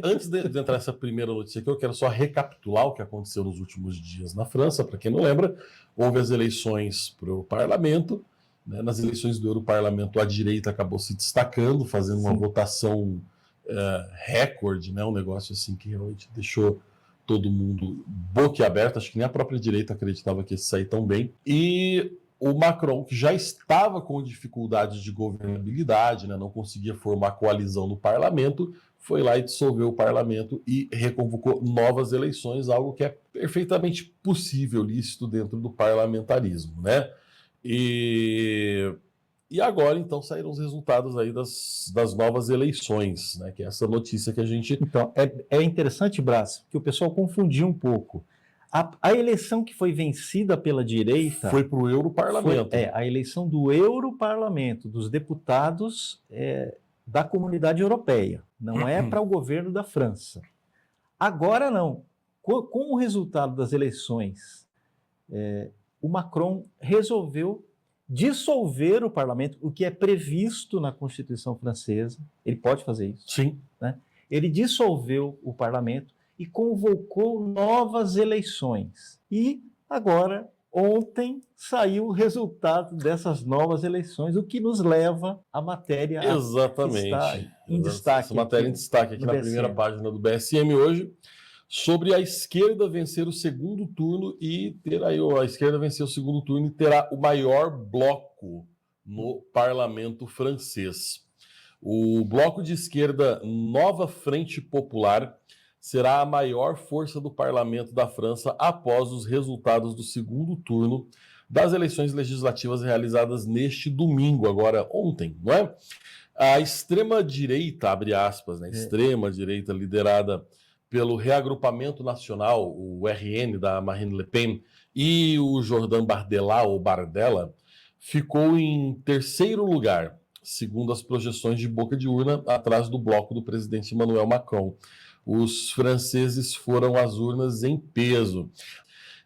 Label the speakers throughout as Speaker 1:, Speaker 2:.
Speaker 1: Antes de entrar nessa primeira notícia aqui, eu quero só recapitular o que aconteceu nos últimos dias na França. Para quem não lembra, houve as eleições para o parlamento. Né? Nas eleições do Europarlamento, a direita acabou se destacando, fazendo uma votação recorde, né? Um negócio assim que realmente deixou todo mundo boquiaberto. Acho que nem a própria direita acreditava que ia sair tão bem. E o Macron, que já estava com dificuldades de governabilidade, né? Não conseguia formar coalizão no parlamento, foi lá e dissolveu o parlamento e reconvocou novas eleições, algo que é perfeitamente possível, lícito dentro do parlamentarismo, né? E agora, então, saíram os resultados aí das novas eleições, né? Que é essa notícia que a gente...
Speaker 2: Então, é interessante, Brás, que o pessoal confundiu um pouco. A eleição que foi vencida pela direita...
Speaker 1: Foi para o Europarlamento.
Speaker 2: A eleição do Europarlamento, dos deputados da Comunidade Europeia. Não é para o governo da França. Agora não. Com o resultado das eleições, o Macron resolveu dissolver o parlamento, o que é previsto na Constituição francesa. Ele pode fazer isso.
Speaker 1: Sim.
Speaker 2: Né? Ele dissolveu o parlamento e convocou novas eleições. E agora, ontem, saiu o resultado dessas novas eleições, o que nos leva à matéria que está em destaque.
Speaker 1: Essa matéria em destaque aqui na primeira página do BSM hoje, sobre a esquerda vencer o segundo turno e ter aí a esquerda vencer o segundo turno e terá o maior bloco no parlamento francês. O bloco de esquerda Nova Frente Popular será a maior força do parlamento da França após os resultados do segundo turno das eleições legislativas realizadas neste domingo, agora ontem, não é? A extrema-direita, abre aspas, né? Extrema-direita liderada pelo Reagrupamento Nacional, o RN da Marine Le Pen, e o Jordan Bardella, ou Bardella, ficou em terceiro lugar, segundo as projeções de boca de urna, atrás do bloco do presidente Emmanuel Macron. Os franceses foram às urnas em peso.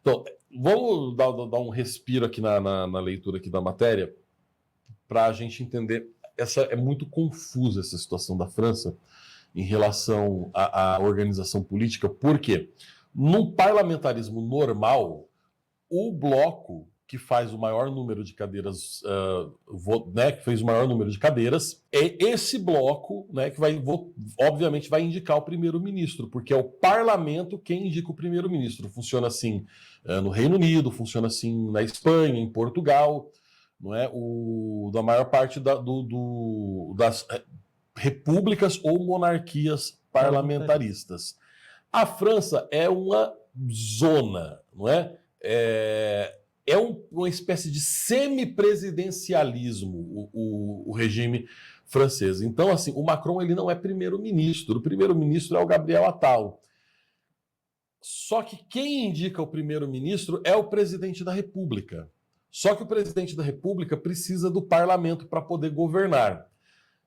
Speaker 1: Então, vamos dar um respiro aqui na leitura aqui da matéria, para a gente entender. É muito confusa essa situação da França em relação à organização política, porque no parlamentarismo normal, o bloco que faz o maior número de cadeiras, né, que fez o maior número de cadeiras, é esse bloco, né, que obviamente vai indicar o primeiro-ministro, porque é o parlamento quem indica o primeiro-ministro. Funciona assim no Reino Unido, funciona assim na Espanha, em Portugal, não é? Da maior parte das repúblicas ou monarquias parlamentaristas. A França é uma zona, não é? Uma espécie de semipresidencialismo o regime francês. Então, assim, o Macron ele não é primeiro-ministro. O primeiro-ministro é o Gabriel Attal. Só que quem indica o primeiro-ministro é o presidente da República. Só que o presidente da República precisa do parlamento para poder governar.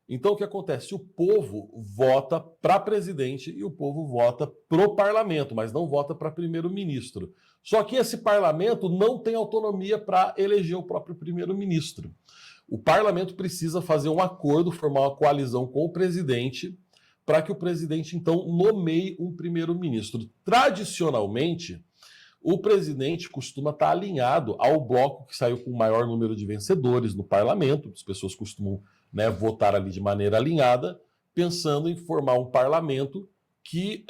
Speaker 1: Então, o que acontece? O povo vota para presidente e o povo vota para o parlamento, mas não vota para primeiro-ministro. Só que esse parlamento não tem autonomia para eleger o próprio primeiro-ministro. O parlamento precisa fazer um acordo, formar uma coalizão com o presidente, para que o presidente, então, nomeie um primeiro-ministro. Tradicionalmente, o presidente costuma estar alinhado ao bloco que saiu com o maior número de vencedores no parlamento. As pessoas costumam, né, votar ali de maneira alinhada, pensando em formar um parlamento que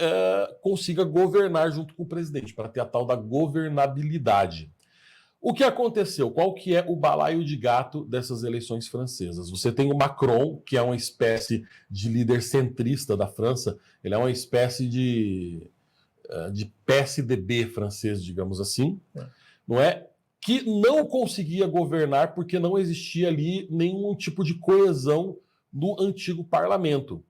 Speaker 1: consiga governar junto com o presidente, para ter a tal da governabilidade. O que aconteceu? Qual que é o balaio de gato dessas eleições francesas? Você tem o Macron, que é uma espécie de líder centrista da França, ele é uma espécie de PSDB francês, digamos assim, não é? Que não conseguia governar porque não existia ali nenhum tipo de coesão no antigo parlamento.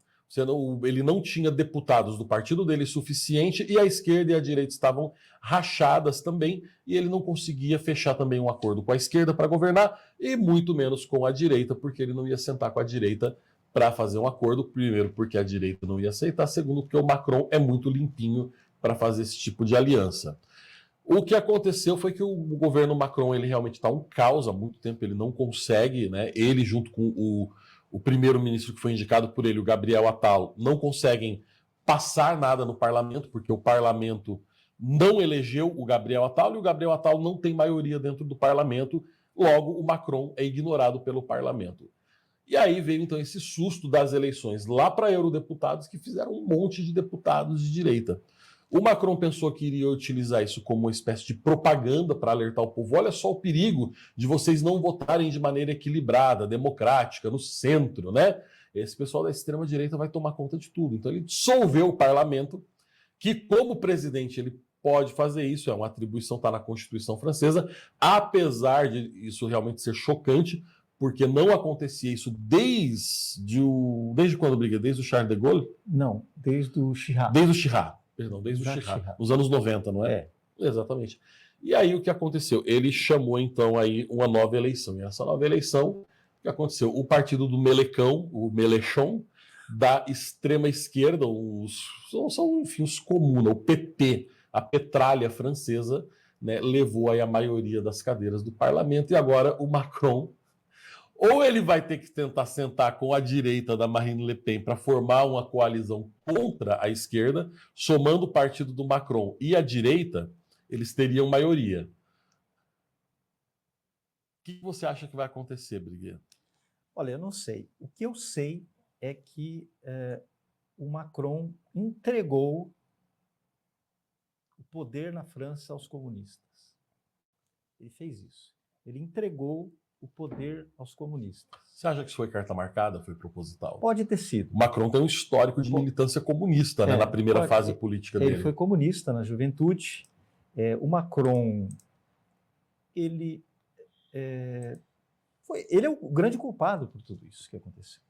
Speaker 1: Ele não tinha deputados do partido dele suficiente e a esquerda e a direita estavam rachadas também e ele não conseguia fechar também um acordo com a esquerda para governar e muito menos com a direita, porque ele não ia sentar com a direita para fazer um acordo, primeiro porque a direita não ia aceitar, segundo porque o Macron é muito limpinho para fazer esse tipo de aliança. O que aconteceu foi que o governo Macron ele realmente está um caos há muito tempo, ele não consegue, né, ele junto com o primeiro-ministro que foi indicado por ele, o Gabriel Attal, não conseguem passar nada no parlamento, porque o parlamento não elegeu o Gabriel Attal e o Gabriel Attal não tem maioria dentro do parlamento, logo o Macron é ignorado pelo parlamento. E aí veio então esse susto das eleições lá para eurodeputados, que fizeram um monte de deputados de direita. O Macron pensou que iria utilizar isso como uma espécie de propaganda para alertar o povo. Olha só o perigo de vocês não votarem de maneira equilibrada, democrática, no centro, né? Esse pessoal da extrema-direita vai tomar conta de tudo. Então ele dissolveu o parlamento, que como presidente ele pode fazer isso, é uma atribuição, está na Constituição francesa, apesar de isso realmente ser chocante, porque não acontecia isso desde quando briga? Desde o Charles de Gaulle?
Speaker 2: Não, desde o Chirac.
Speaker 1: Desde o Chirac, perdão, desde o Chirac, nos anos 90, não é? Exatamente. E aí o que aconteceu? Ele chamou então aí uma nova eleição. E essa nova eleição, o que aconteceu? O partido do Melecão, o Mélenchon, da extrema esquerda, enfim, os comunas, o PT, a petralha francesa, né, levou aí a maioria das cadeiras do parlamento, e agora o Macron, ou ele vai ter que tentar sentar com a direita da Marine Le Pen para formar uma coalizão contra a esquerda, somando o partido do Macron e a direita, eles teriam maioria. O que você acha que vai acontecer, Briguet?
Speaker 2: Olha, eu não sei. O que eu sei é que o Macron entregou o poder na França aos comunistas. Ele fez isso. Ele entregou o poder aos comunistas.
Speaker 1: Você acha que isso foi carta marcada, foi proposital?
Speaker 2: Pode ter sido.
Speaker 1: O Macron tem um histórico de militância comunista, né, na primeira fase política dele.
Speaker 2: Ele foi comunista na juventude. O Macron, ele é o grande culpado por tudo isso que aconteceu.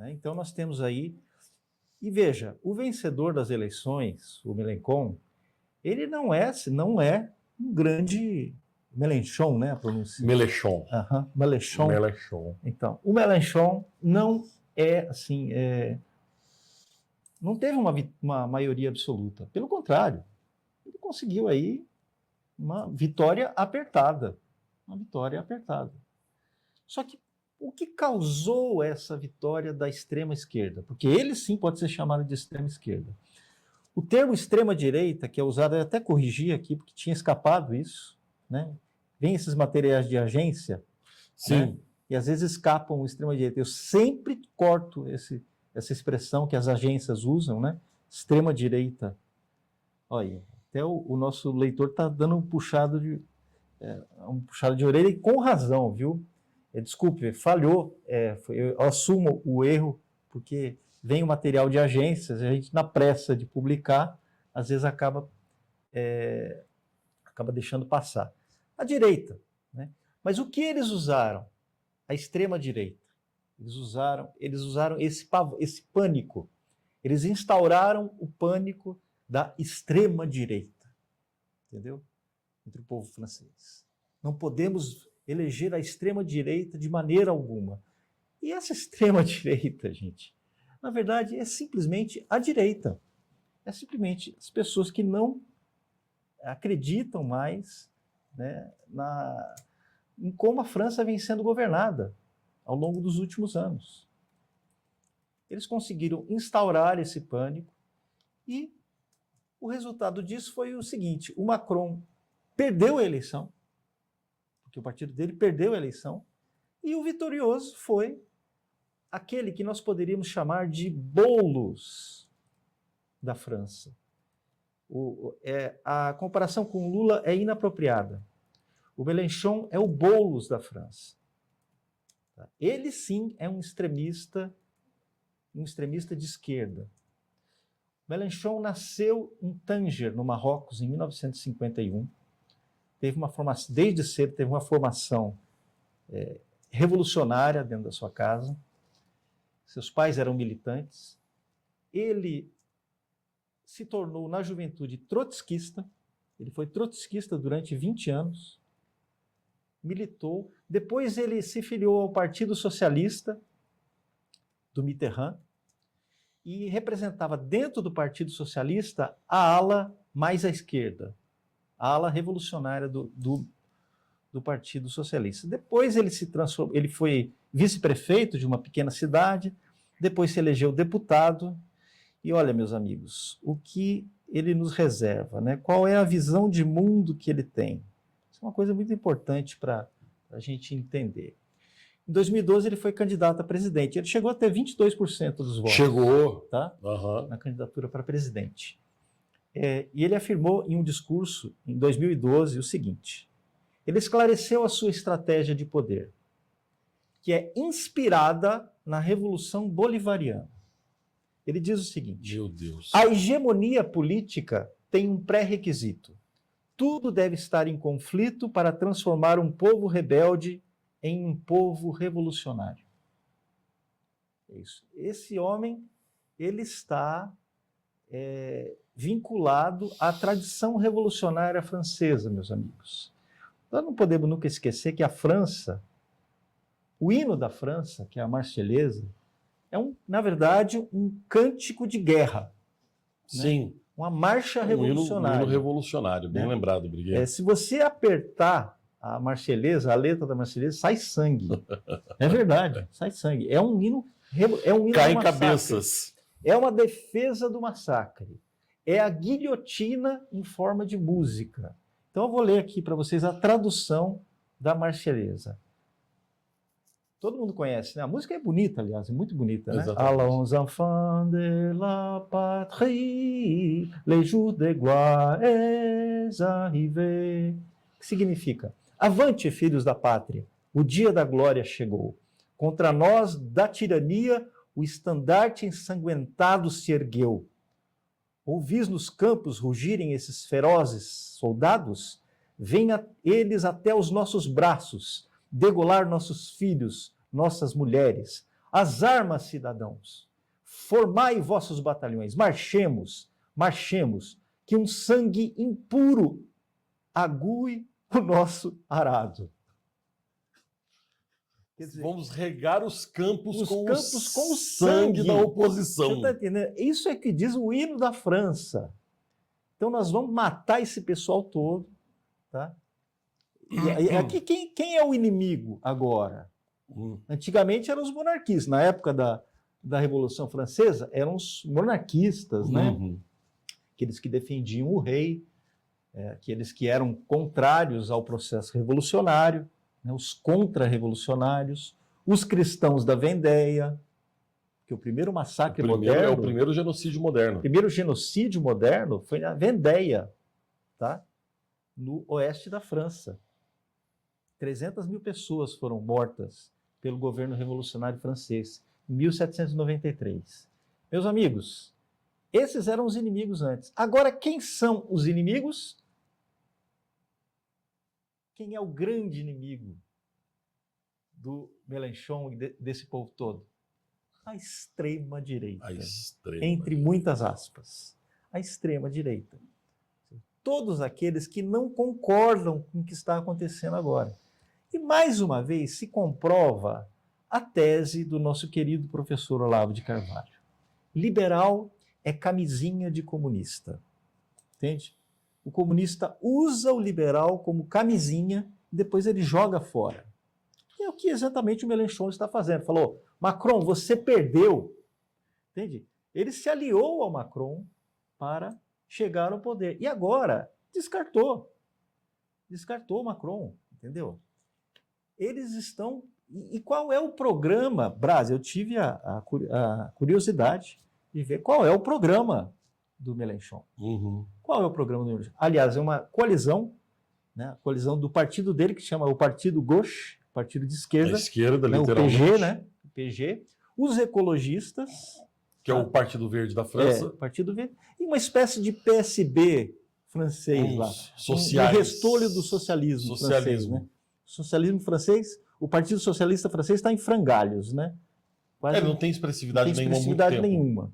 Speaker 2: Então nós temos aí, e veja, o vencedor das eleições, o Mélenchon, ele não é um grande Mélenchon, né, a pronúncia?
Speaker 1: Mélenchon.
Speaker 2: Mélenchon.
Speaker 1: Mélenchon.
Speaker 2: Então, o Mélenchon não é assim, não teve uma maioria absoluta. Pelo contrário, ele conseguiu aí uma vitória apertada. Uma vitória apertada. Só que o que causou essa vitória da extrema esquerda? Porque ele sim pode ser chamado de extrema esquerda. O termo extrema direita, que é usado, eu até corrigi aqui, porque tinha escapado isso, né? Vem esses materiais de agência,
Speaker 1: sim,
Speaker 2: né? E às vezes escapam o extrema direita. Eu sempre corto essa expressão que as agências usam, né? Extrema direita. Olha, até o nosso leitor está dando um puxado de orelha, e com razão, viu? Desculpe, falhou, eu assumo o erro, porque vem o material de agências, a gente, na pressa de publicar, às vezes acaba deixando passar. A direita, né? Mas o que eles usaram? A extrema-direita. Eles usaram esse pânico. Eles instauraram o pânico da extrema-direita, entendeu? Entre o povo francês. Não podemos eleger a extrema-direita de maneira alguma. E essa extrema-direita, gente, na verdade, é simplesmente a direita. É simplesmente as pessoas que não acreditam mais, né, em como a França vem sendo governada ao longo dos últimos anos. Eles conseguiram instaurar esse pânico e o resultado disso foi o seguinte: o Macron perdeu a eleição, porque o partido dele perdeu a eleição, e o vitorioso foi aquele que nós poderíamos chamar de Boulos da França. A comparação com o Lula é inapropriada. O Mélenchon é o Boulos da França. Ele sim é um extremista de esquerda. Mélenchon nasceu em Tanger, no Marrocos, em 1951. Teve uma formação, desde cedo, teve uma formação revolucionária dentro da sua casa. Seus pais eram militantes. Ele se tornou, na juventude, trotskista. Ele foi trotskista durante 20 anos. Militou. Depois ele se filiou ao Partido Socialista do Mitterrand e representava dentro do Partido Socialista a ala mais à esquerda, a ala revolucionária do Partido Socialista. Depois ele se transformou, ele foi vice-prefeito de uma pequena cidade, depois se elegeu deputado E olha, meus amigos, o que ele nos reserva, né? Qual é a visão de mundo que ele tem? Isso é uma coisa muito importante para a gente entender. Em 2012, ele foi candidato a presidente. Ele chegou a ter 22% dos votos.
Speaker 1: Chegou.
Speaker 2: Tá?
Speaker 1: Uhum.
Speaker 2: Na candidatura para presidente. E ele afirmou em um discurso, em 2012, o seguinte: ele esclareceu a sua estratégia de poder, que é inspirada na Revolução Bolivariana. Ele diz o seguinte:
Speaker 1: Meu Deus.
Speaker 2: a hegemonia política tem um pré-requisito. Tudo deve estar em conflito para transformar um povo rebelde em um povo revolucionário. É isso. Esse homem, ele está vinculado à tradição revolucionária francesa, meus amigos. Nós não podemos nunca esquecer que a França, o hino da França, que é a Marseillaise, é, na verdade, um cântico de guerra.
Speaker 1: Sim.
Speaker 2: Né? Uma marcha revolucionária.
Speaker 1: Um hino revolucionário, bem lembrado, Brigueiro.
Speaker 2: Se você apertar a Marseillaise, a letra da Marseillaise, sai sangue. É verdade, sai sangue. É um hino
Speaker 1: Cai em cabeças.
Speaker 2: É uma defesa do massacre. É a guilhotina em forma de música. Então eu vou ler aqui para vocês a tradução da Marseillaise. Todo mundo conhece, né? A música é bonita, aliás, é muito bonita, né? Allons enfants de la patrie, les jours de gloire est arrivé. Que significa? Avante, filhos da pátria, o dia da glória chegou. Contra nós, da tirania, o estandarte ensanguentado se ergueu. Ouvis nos campos rugirem esses ferozes soldados? Venha eles até os nossos braços, degolar nossos filhos, nossas mulheres. As armas, cidadãos. Formai vossos batalhões. Marchemos, marchemos, que um sangue impuro ague o nosso arado.
Speaker 1: Quer dizer, vamos regar os campos com
Speaker 2: o
Speaker 1: sangue da oposição.
Speaker 2: Você está entendendo? Isso é que diz o hino da França. Então nós vamos matar esse pessoal todo, tá? E aqui quem é o inimigo agora? Antigamente eram os monarquistas. Na época da Revolução Francesa eram os monarquistas, né? Aqueles que defendiam o rei, aqueles que eram contrários ao processo revolucionário, né? Os contra-revolucionários, os cristãos da Vendéia, que o primeiro massacre moderno...
Speaker 1: É o primeiro genocídio moderno.
Speaker 2: O primeiro genocídio moderno foi na Vendéia, tá? No oeste da França. 300 mil pessoas foram mortas pelo governo revolucionário francês em 1793. Meus amigos, esses eram os inimigos antes. Agora, quem são os inimigos? Quem é o grande inimigo do Mélenchon e desse povo todo? A extrema-direita. Entre muitas aspas. A extrema-direita. Todos aqueles que não concordam com o que está acontecendo agora. E, mais uma vez, se comprova a tese do nosso querido professor Olavo de Carvalho. Liberal é camisinha de comunista. Entende? O comunista usa o liberal como camisinha e depois ele joga fora. E é o que exatamente o Mélenchon está fazendo. Falou, Macron, você perdeu. Entende? Ele se aliou ao Macron para chegar ao poder. E agora, descartou. Descartou o Macron, entendeu? Eles estão... E qual é o programa? Braz, eu tive a curiosidade de ver qual é o programa do Mélenchon. Qual é o programa do Mélenchon? Aliás, é uma coalizão, né? A coalizão do partido dele, que chama o Partido Gauche, partido de esquerda.
Speaker 1: A esquerda,
Speaker 2: né?
Speaker 1: literalmente.
Speaker 2: O PG, né? O PG. Os ecologistas...
Speaker 1: Que é o Partido Verde da França.
Speaker 2: Partido Verde. E uma espécie de PSB francês lá.
Speaker 1: Sociais.
Speaker 2: Um restolho do socialismo francês, né? O socialismo francês, o Partido Socialista francês está em frangalhos, né?
Speaker 1: Não tem expressividade nenhuma.
Speaker 2: Expressividade nenhuma.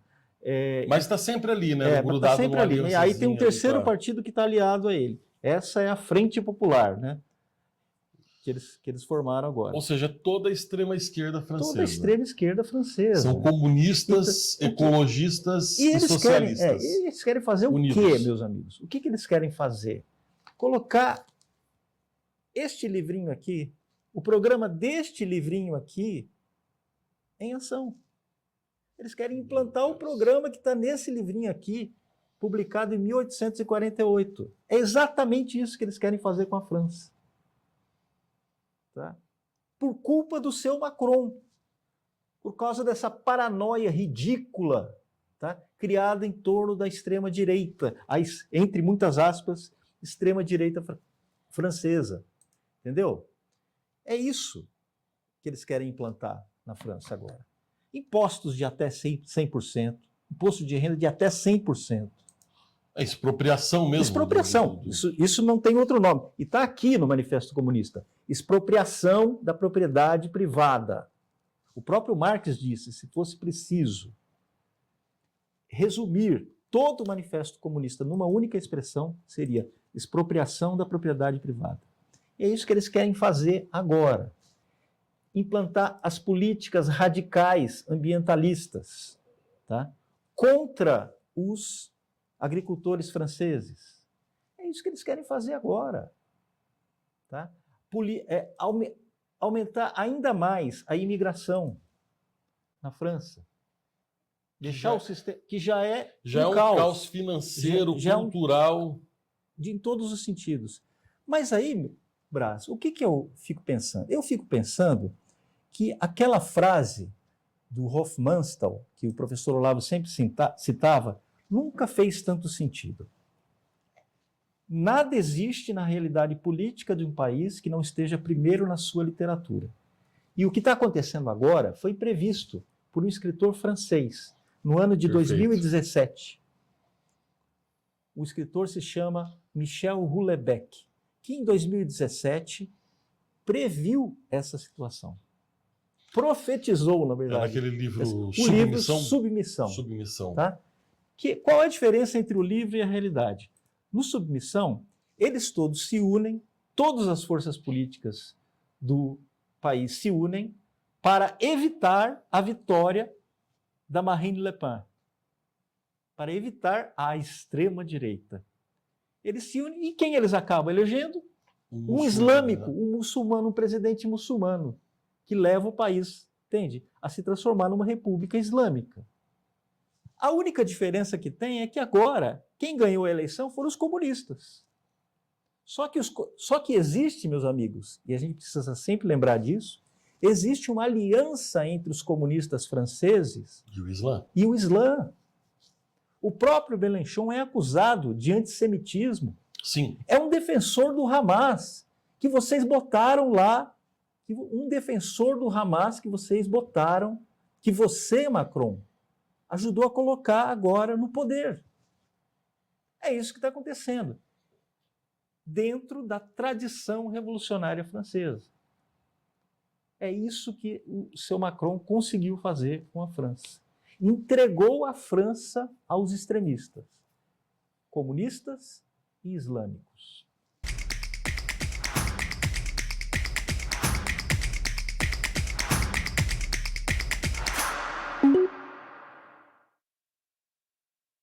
Speaker 1: Mas está sempre ali, né?
Speaker 2: Está sempre ali. Né? Aí tem um terceiro partido que está aliado a ele. Essa é a Frente Popular, né? Que eles formaram agora.
Speaker 1: Ou seja, toda a extrema esquerda francesa.
Speaker 2: Toda a extrema esquerda francesa.
Speaker 1: São comunistas, ecologistas e socialistas.
Speaker 2: Eles querem fazer unidos. O quê, meus amigos? O que eles querem fazer? Colocar este livrinho aqui, o programa deste livrinho aqui, em ação. Eles querem implantar o programa que está nesse livrinho aqui, publicado em 1848. É exatamente isso que eles querem fazer com a França. Tá? Por culpa do seu Macron, por causa dessa paranoia ridícula, tá? Criada em torno da extrema-direita, entre muitas aspas, extrema-direita francesa. Entendeu? É isso que eles querem implantar na França agora. Impostos de até 100%, imposto de renda de até 100%.
Speaker 1: É expropriação mesmo.
Speaker 2: Expropriação. Isso não tem outro nome. E está aqui no Manifesto Comunista. Expropriação da propriedade privada. O próprio Marx disse, se fosse preciso resumir todo o Manifesto Comunista numa única expressão, seria expropriação da propriedade privada. E é isso que eles querem fazer agora. Implantar as políticas radicais ambientalistas, tá? Contra os agricultores franceses. É isso que eles querem fazer agora. Tá? Aumentar ainda mais a imigração na França. Deixar o sistema, que já é
Speaker 1: um caos financeiro, cultural.
Speaker 2: Em todos os sentidos. Mas aí, Brás, o que eu fico pensando? Eu fico pensando que aquela frase do Hofmannsthal, que o professor Olavo sempre citava, nunca fez tanto sentido. Nada existe na realidade política de um país que não esteja primeiro na sua literatura. E o que está acontecendo agora foi previsto por um escritor francês, no ano de 2017. O escritor se chama Michel Houellebecq, que em 2017 previu essa situação. Profetizou, na verdade.
Speaker 1: Naquele livro
Speaker 2: Submissão.
Speaker 1: Submissão.
Speaker 2: Tá? Qual é a diferença entre o livro e a realidade? No Submissão, eles todos se unem, todas as forças políticas do país se unem para evitar a vitória da Marine Le Pen, para evitar a extrema-direita. Eles se unem e quem eles acabam elegendo? Um islâmico, um muçulmano, um presidente muçulmano, que leva o país, entende, a se transformar numa república islâmica. A única diferença que tem é que agora quem ganhou a eleição foram os comunistas. Só que existe, meus amigos, e a gente precisa sempre lembrar disso, existe uma aliança entre os comunistas franceses e o Islã. O próprio Mélenchon é acusado de antissemitismo.
Speaker 1: Sim.
Speaker 2: É um defensor do Hamas, que vocês botaram lá, um defensor do Hamas que vocês botaram, que você, Macron, ajudou a colocar agora no poder. É isso que está acontecendo. Dentro da tradição revolucionária francesa. É isso que o seu Macron conseguiu fazer com a França. Entregou a França aos extremistas, comunistas e islâmicos.